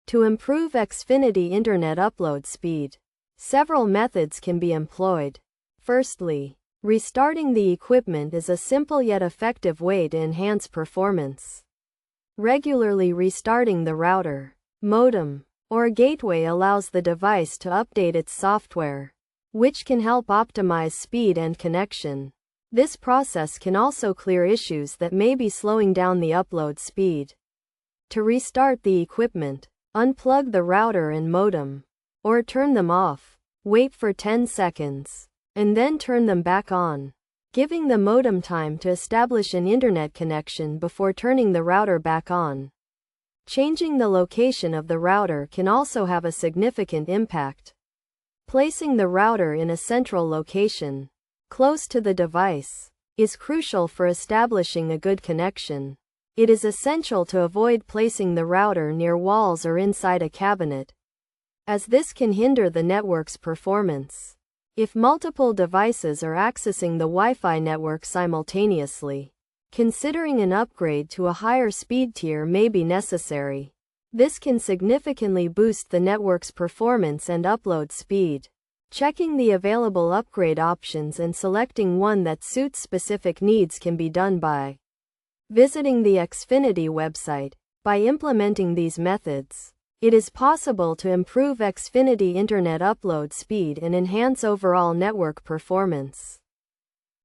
To improve Xfinity internet upload speed, several methods can be employed. Firstly, restarting the equipment is a simple yet effective way to enhance performance. Regularly restarting the router, modem, or gateway allows the device to update its software, which can help optimize speed and connection. This process can also clear issues that may be slowing down the upload speed. To restart the equipment, unplug the router and modem, or turn them off. Wait for 10 seconds, and then turn them back on, giving the modem time to establish an internet connection before turning the router back on. Changing the location of the router can also have a significant impact. Placing the router in a central location, close to the device, is crucial for establishing a good connection. It is essential to avoid placing the router near walls or inside a cabinet, as this can hinder the network's performance. If multiple devices are accessing the Wi-Fi network simultaneously, considering an upgrade to a higher speed tier may be necessary. This can significantly boost the network's performance and upload speed. Checking the available upgrade options and selecting one that suits specific needs can be done by visiting the Xfinity website. By implementing these methods, it is possible to improve Xfinity internet upload speed and enhance overall network performance.